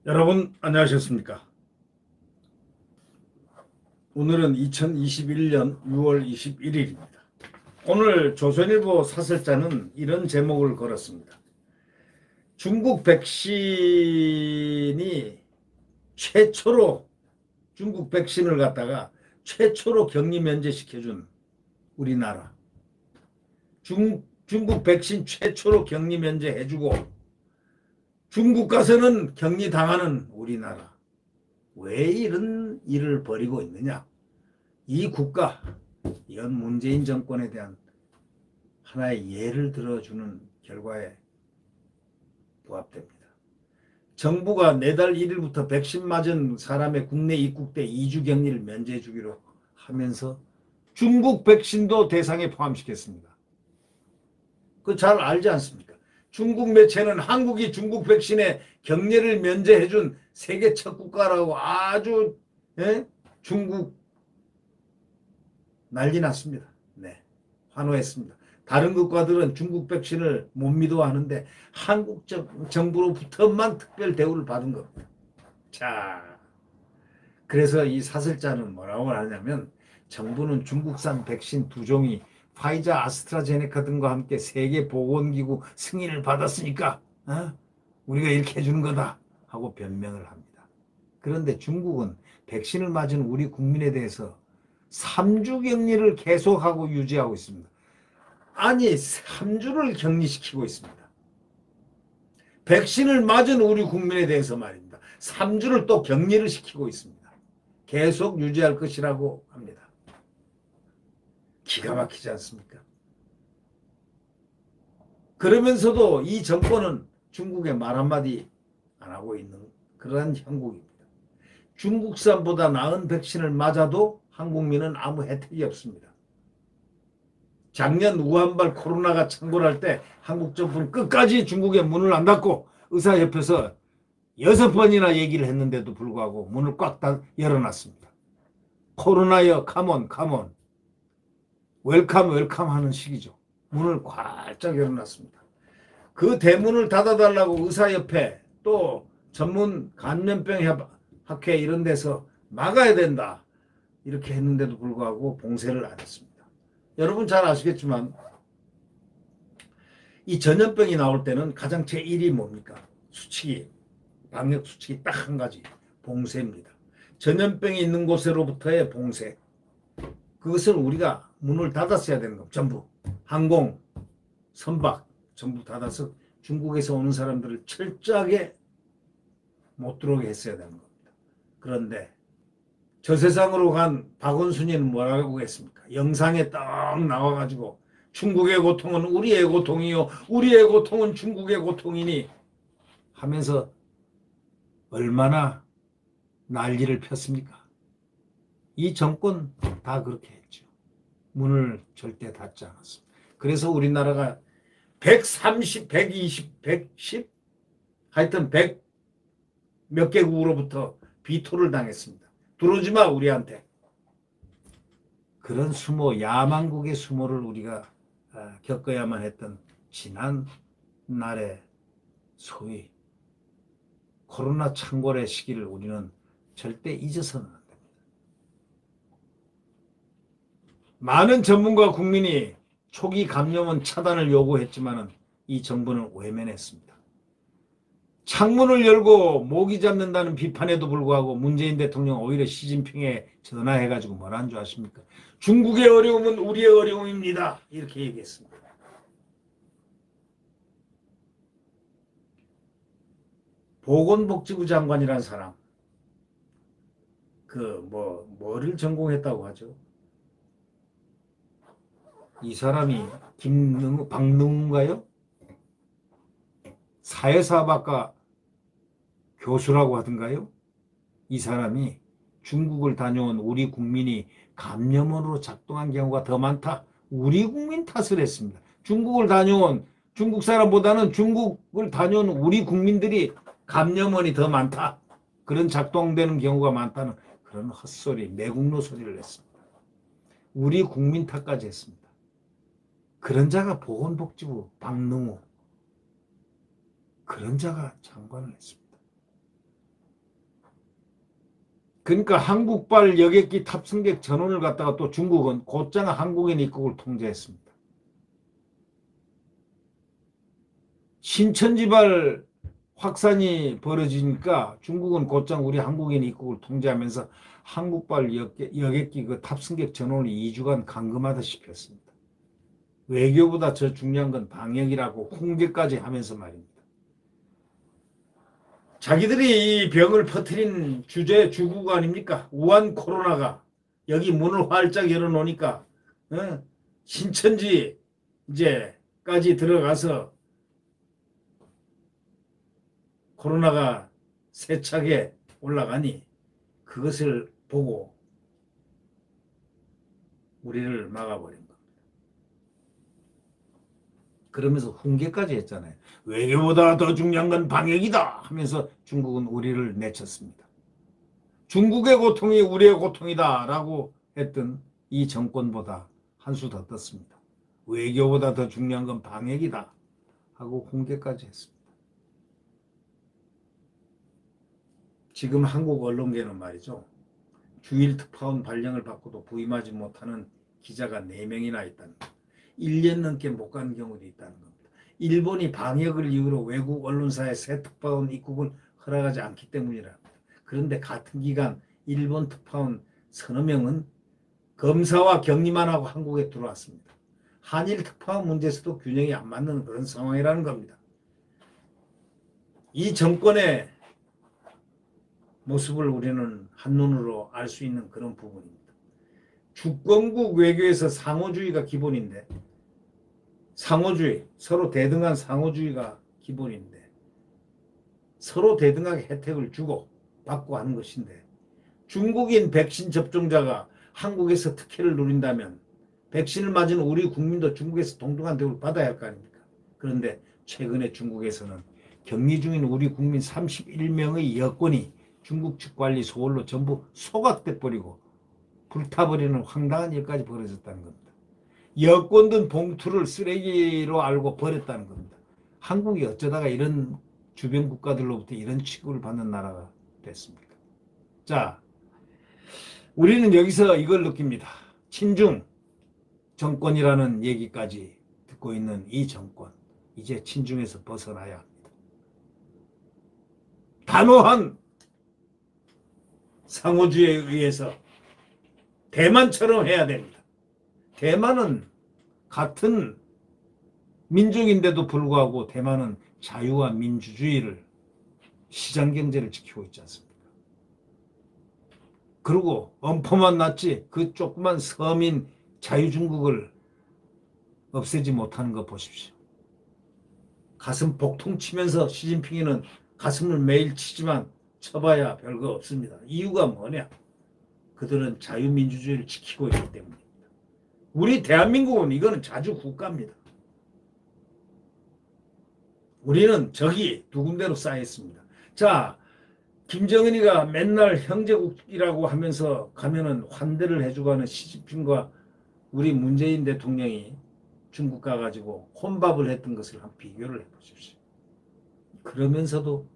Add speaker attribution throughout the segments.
Speaker 1: 여러분 안녕하셨습니까? 오늘은 2021년 6월 21일입니다. 오늘 조선일보 사설자는 이런 제목을 걸었습니다. 중국 백신이 최초로 중국 백신을 갖다가 최초로 격리 면제시켜준 우리나라. 중국 백신 최초로 격리 면제해주고 중국 가서는 격리 당하는 우리나라. 왜 이런 일을 벌이고 있느냐? 이 국가, 이건 문재인 정권에 대한 하나의 예를 들어주는 결과에 부합됩니다. 정부가 내달 1일부터 백신 맞은 사람의 국내 입국 때 2주 격리를 면제해 주기로 하면서 중국 백신도 대상에 포함시켰습니다. 그거 잘 알지 않습니까? 중국 매체는 한국이 중국 백신에 격리를 면제해준 세계 첫 국가라고 아주 중국 난리 났습니다. 네, 환호했습니다. 다른 국가들은 중국 백신을 못 믿어 하는데 한국 정부로부터만 특별 대우를 받은 겁니다. 자, 그래서 이 사설자는 뭐라고 하냐면 정부는 중국산 백신 2종이 파이자, 아스트라제네카 등과 함께 세계보건기구 승인을 받았으니까 우리가 이렇게 해주는 거다 하고 변명을 합니다. 그런데 중국은 백신을 맞은 우리 국민에 대해서 3주 격리를 계속하고 유지하고 있습니다. 아니 3주를 격리시키고 있습니다. 백신을 맞은 우리 국민에 대해서 말입니다. 3주를 또 격리를 시키고 있습니다. 계속 유지할 것이라고 합니다. 기가 막히지 않습니까? 그러면서도 이 정권은 중국에 말 한마디 안 하고 있는 그러한 형국입니다. 중국산보다 나은 백신을 맞아도 한국민은 아무 혜택이 없습니다. 작년 우한발 코로나가 창궐할 때 한국 정부는 끝까지 중국의 문을 안 닫고 의사협회에서 6번이나 얘기를 했는데도 불구하고 문을 꽉 열어놨습니다. 코로나여 컴온 컴온 웰컴 하는 시기죠. 문을 활짝 열어놨습니다. 그 대문을 닫아달라고 의사협회 또 전문 감염병학회 이런 데서 막아야 된다 이렇게 했는데도 불구하고 봉쇄를 안 했습니다. 여러분 잘 아시겠지만 이 전염병이 나올 때는 가장 제1이 뭡니까? 수칙이 방역 수칙이 딱 한 가지 봉쇄입니다. 전염병이 있는 곳으로부터의 봉쇄. 그것을 우리가 문을 닫았어야 되는 겁니다. 전부 항공, 선박 전부 닫아서 중국에서 오는 사람들을 철저하게 못 들어오게 했어야 되는 겁니다. 그런데 저 세상으로 간 박원순이는 뭐라고 했습니까? 영상에 딱 나와가지고 중국의 고통은 우리의 고통이요 우리의 고통은 중국의 고통이니 하면서 얼마나 난리를 폈습니까? 이 정권 다 그렇게 했죠. 문을 절대 닫지 않았습니다. 그래서 우리나라가 130, 120, 110 하여튼 100 몇 개국으로부터 비토를 당했습니다. 들어오지 마 우리한테. 그런 수모, 야만국의 수모를 우리가 겪어야만 했던 지난 날의 소위 코로나 창궐의 시기를 우리는 절대 잊어서는 안 됩니다. 많은 전문가 국민이 초기 감염원 차단을 요구했지만 이 정부는 외면했습니다. 창문을 열고 모기 잡는다는 비판에도 불구하고 문재인 대통령 오히려 시진핑에 전화해가지고 뭐라는 줄 아십니까? 중국의 어려움은 우리의 어려움입니다. 이렇게 얘기했습니다. 보건복지부 장관이라는 사람 뭐를 전공했다고 하죠? 이 사람이 박능우인가요? 사회사학과 교수라고 하던가요? 이 사람이 중국을 다녀온 우리 국민이 감염원으로 작동한 경우가 더 많다. 우리 국민 탓을 했습니다. 중국을 다녀온 중국 사람보다는 중국을 다녀온 우리 국민들이 감염원이 더 많다. 그런 작동되는 경우가 많다는 그런 헛소리, 매국노 소리를 했습니다. 우리 국민 탓까지 했습니다. 그런 자가 보건복지부 박능우 그런 자가 장관을 했습니다. 그러니까 한국발 여객기 탑승객 전원을 갖다가 또 중국은 곧장 한국인 입국을 통제했습니다. 신천지발 확산이 벌어지니까 중국은 곧장 우리 한국인 입국을 통제하면서 한국발 여객기 그 탑승객 전원을 2주간 감금하듯이 했습니다. 외교보다 더 중요한 건 방역이라고 훈계까지 하면서 말입니다. 자기들이 이 병을 퍼뜨린 주국 아닙니까? 우한 코로나가 여기 문을 활짝 열어놓으니까 신천지 이제까지 들어가서 코로나가 세차게 올라가니 그것을 보고 우리를 막아버린 겁니다. 그러면서 훈계까지 했잖아요. 외교보다 더 중요한 건 방역이다 하면서 중국은 우리를 내쳤습니다. 중국의 고통이 우리의 고통이다 라고 했던 이 정권보다 한 수 더 떴습니다. 외교보다 더 중요한 건 방역이다 하고 훈계까지 했습니다. 지금 한국 언론계는 말이죠. 주일 특파원 발령을 받고도 부임하지 못하는 기자가 4명이나 있다는 겁니다. 1년 넘게 못 가는 경우도 있다는 겁니다. 일본이 방역을 이유로 외국 언론사의 새 특파원 입국을 허락하지 않기 때문이랍니다. 그런데 같은 기간 일본 특파원 서너 명은 검사와 격리만 하고 한국에 들어왔습니다. 한일 특파원 문제에서도 균형이 안 맞는 그런 상황이라는 겁니다. 이 정권의 모습을 우리는 한눈으로 알 수 있는 그런 부분입니다. 주권국 외교에서 상호주의가 기본인데 상호주의, 서로 대등한 상호주의가 기본인데 서로 대등하게 혜택을 주고 받고 하는 것인데 중국인 백신 접종자가 한국에서 특혜를 누린다면 백신을 맞은 우리 국민도 중국에서 동등한 대우를 받아야 할 거 아닙니까? 그런데 최근에 중국에서는 격리 중인 우리 국민 31명의 여권이 중국 측 관리 소홀로 전부 소각돼 버리고 불타버리는 황당한 일까지 벌어졌다는 겁니다. 여권 든 봉투를 쓰레기로 알고 버렸다는 겁니다. 한국이 어쩌다가 이런 주변 국가들로부터 이런 취급을 받는 나라가 됐습니까? 자, 우리는 여기서 이걸 느낍니다. 친중 정권이라는 얘기까지 듣고 있는 이 정권, 이제 친중에서 벗어나야 합니다. 단호한 상호주의에 의해서 대만처럼 해야 됩니다. 대만은 같은 민족인데도 불구하고 대만은 자유와 민주주의를 시장경제를 지키고 있지 않습니까? 그리고 엄포만 났지 그 조그만 서민 자유중국을 없애지 못하는 거 보십시오. 가슴 복통 치면서 시진핑이는 가슴을 매일 치지만 쳐봐야 별거 없습니다. 이유가 뭐냐? 그들은 자유민주주의를 지키고 있기 때문입니다. 우리 대한민국은 이거는 자주 국가입니다. 우리는 적이 두 군데로 쌓였습니다. 자, 김정은이가 맨날 형제국이라고 하면서 가면은 환대를 해주고 하는 시진핑과 우리 문재인 대통령이 중국 가가지고 혼밥을 했던 것을 한 비교를 해보십시오. 그러면서도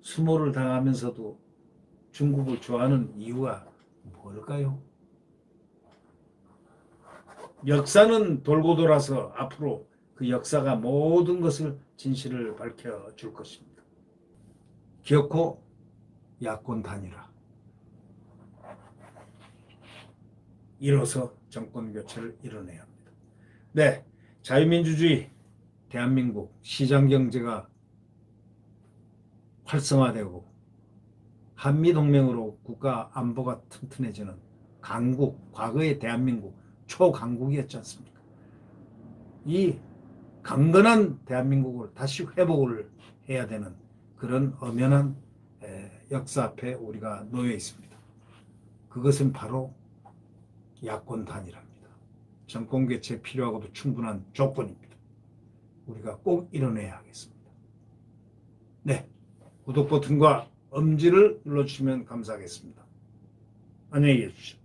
Speaker 1: 수모를 당하면서도 중국을 좋아하는 이유가 뭘까요? 역사는 돌고 돌아서 앞으로 그 역사가 모든 것을 진실을 밝혀줄 것입니다. 기어코 야권 단일화. 이로써 정권 교체를 이뤄내야 합니다. 네, 자유민주주의 대한민국 시장경제가 활성화되고 한미동맹으로 국가 안보가 튼튼해지는 강국, 과거의 대한민국 초강국이었지 않습니까? 이 강건한 대한민국을 다시 회복을 해야 되는 그런 엄연한 역사 앞에 우리가 놓여 있습니다. 그것은 바로 야권 단일화입니다. 정권 교체 필요하고도 충분한 조건입니다. 우리가 꼭 이뤄내야 하겠습니다. 네, 구독 버튼과 엄지를 눌러주시면 감사하겠습니다. 안녕히 계십시오.